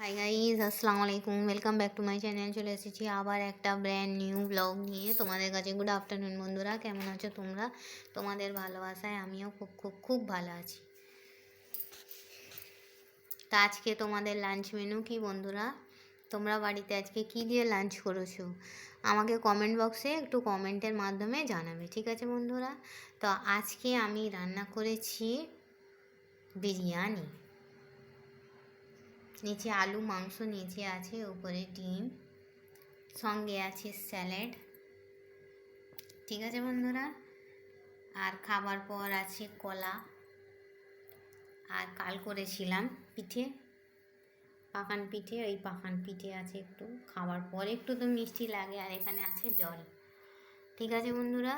Hi guys, আসসালামু আলাইকুম। Welcome back to my channel. চলে এসেছি আবার একটা ব্র্যান্ড নিউ ব্লগ নিয়ে তোমাদের কাছে। গুড আফটারনুন বন্ধুরা, কেমন আছো তোমরা? তোমাদের ভালোবাসায় আমিও খুব খুব খুব ভালো আছি। তা আজকে তোমাদের লাঞ্চ মেনু কি বন্ধুরা? তোমরা বাড়িতে আজকে কি দিয়ে লাঞ্চ করেছো আমাকে কমেন্ট বক্সে একটু কমেন্টের মাধ্যমে জানাবে, ঠিক আছে বন্ধুরা? তো আজকে আমি রান্না করেছি বিরিয়ানি। নিচে আলু মাংস, নিচে আছে উপরে ডিম, সঙ্গে আছে স্যালাড, ঠিক আছে বন্ধুরা? আর খাবার পর আছে কলা। আর কাল করেছিলাম পিঠে, পাকান পিঠে। ওই পাকান পিঠে আছে, একটু খাবার পর একটু তো মিষ্টি লাগে। আর এখানে আছে জল, ঠিক আছে বন্ধুরা?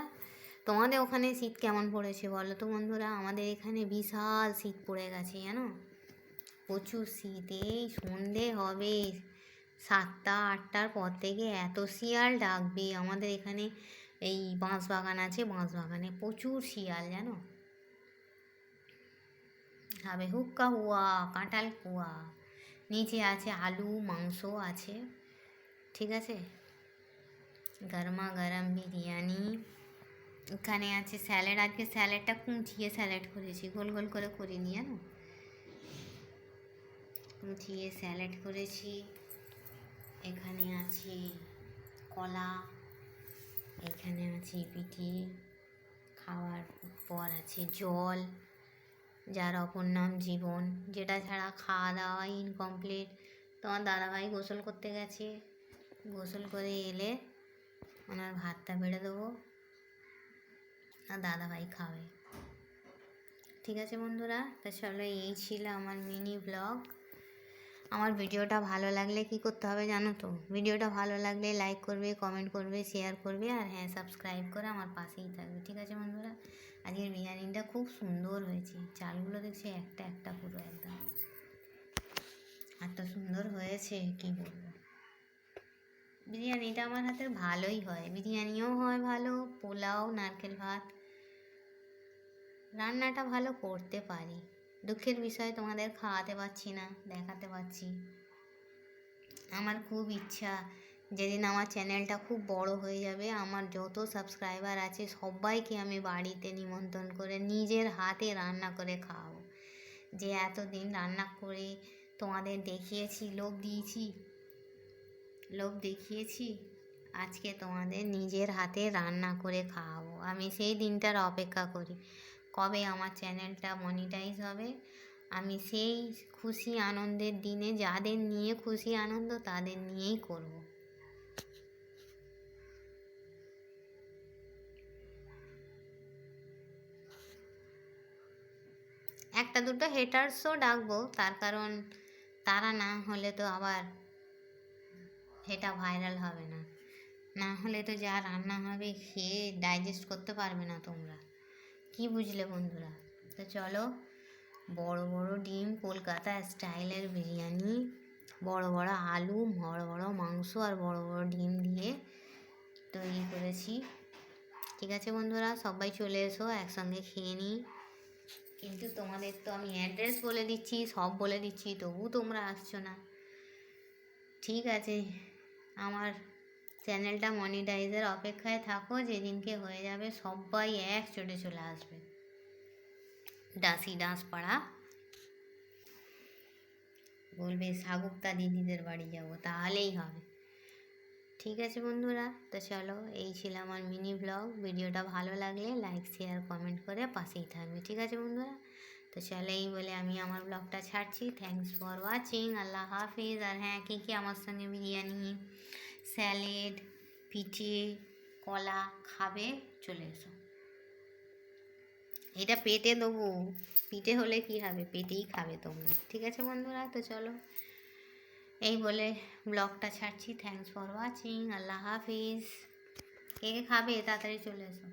তোমাদের ওখানে শীত কেমন পড়েছে বলো তো বন্ধুরা? আমাদের এখানে বিশাল শীত পড়ে গেছে জানো, প্রচুর শীত। এই সন্ধে হবে 7টা 8টার পর থেকে এত শিয়াল ডাকবে। আমাদের এখানে এই বাঁশবাগান আছে, বাঁশবাগানে প্রচুর শিয়াল জানো। হবে হুক্কা হুয়া, কাঁঠাল কুয়া। নিচে আছে আলু মাংস আছে, ঠিক আছে? গরমা গরম বিরিয়ানি। এখানে আছে স্যালাড। আজকে স্যালাডটা কুঁচিয়ে স্যালাড করেছি, গোল গোল করে করিনি জানো, কুঁচিয়ে স্যালাড করেছি। এখানে আছে কলা, এখানে আছে পিঠে, খাওয়ার পর আছে জল, যার অপর নাম জীবন, যেটা ছাড়া খাওয়া দাওয়া ইনকমপ্লিট। তোমার দাদাভাই গোসল করতে গেছে, গোসল করে এলে ওনার ভাতটা বেড়ে দেবো আর দাদাভাই খাবে, ঠিক আছে বন্ধুরা? তা চলো, এই ছিল আমার মিনি ব্লগ। আমার ভিডিওটা ভালো লাগলে কি করতে হবে জানো তো? ভিডিওটা ভালো লাগলে লাইক করবে, কমেন্ট করবে, শেয়ার করবে, আর হ্যাঁ, সাবস্ক্রাইব করে আমার পাশেই থাকবে, ঠিক আছে বন্ধুরা? আজকের বিরিয়ানিটা খুব সুন্দর হয়েছে, চালগুলো দেখছি একটা একটা পুরো একদম এত সুন্দর হয়েছে কি বলবো। বিরিয়ানিটা আমার হাতের ভালোই হয়, বিরিয়ানিও হয় ভালো, পোলাও, নারকেল ভাত, রান্নাটা ভালো করতে পারি। দুঃখের বিষয় তোমাদের খাওয়াতে পারছি না, দেখাতে পারছি। আমার খুব ইচ্ছা যেদিন আমার চ্যানেলটা খুব বড় হয়ে যাবে, আমার যত সাবস্ক্রাইবার আছে সবাইকে আমি বাড়িতে নিমন্ত্রণ করে নিজের হাতে রান্না করে খাওয়াবো। যে এতদিন রান্না করে তোমাদের দেখিয়েছি, লোভ দেখিয়েছি, আজকে তোমাদের নিজের হাতে রান্না করে খাওয়াবো। আমি সেই দিনটার অপেক্ষা করি, কবে আমার চ্যানেলটা মনিটাইজ হবে। আমি সেই খুশি আনন্দের দিনে যাদের নিয়ে খুশি আনন্দ তাদের নিয়েই করব। একটা দুটো হেটার্সও ডাকবো, তার কারণ তারা না হলে তো আবার এটা ভাইরাল হবে না, না হলে তো যা রান্না হবে খেয়ে ডাইজেস্ট করতে পারবে না তোমরা। কি বুঝলে বন্ধুরা? তো চলো, বড় বড় ডিম, কলকাতা স্টাইলের বিরিয়ানি, বড় বড় আলু, বড় বড় মাংস আর বড় বড় ডিম দিয়ে তৈরি করেছি, ঠিক আছে বন্ধুরা? সবাই চলে এসো, একসঙ্গে খেয়ে নিই। কিন্তু তোমাদের তো আমি অ্যাড্রেস বলে দিচ্ছি, সব বলে দিচ্ছি, তবু তোমরা আসছো না। ঠিক আছে, আমার চ্যানেলটা মনিটাইজের অপেক্ষায় থাকো, যেদিনকে হয়ে যাবে সবাই একচোটে চলে আসবে, ডান্সি ডান্স পাড়া বলবে সাগুপ্তা দিদিদের বাড়ি যাব, তাহলেই হবে, ঠিক আছে বন্ধুরা? তো চলো, এই ছিল আমার মিনি ব্লগ। ভিডিওটা ভালো লাগলে লাইক শেয়ার কমেন্ট করে পাশেই থাকবে, ঠিক আছে বন্ধুরা? তো চলো, এই বলে আমি আমার ব্লগটা ছাড়ছি। থ্যাংকস ফর ওয়াচিং, আল্লাহ হাফিজ। আর হ্যাঁ, কী আমার সঙ্গে বিরিয়ানি, স্যালেড, পিঠে, কলা খাবে চলে এসো। এটা পেটে দেবো, পিঠে হলে কি হবে, পেটেই খাবে তোমরা, ঠিক আছে বন্ধুরা? তো চলো, এই বলে ব্লগটা ছাড়ছি। থ্যাংকস ফর ওয়াচিং, আল্লাহ হাফিজ। কে কে খাবে তাড়াতাড়ি চলে এসো।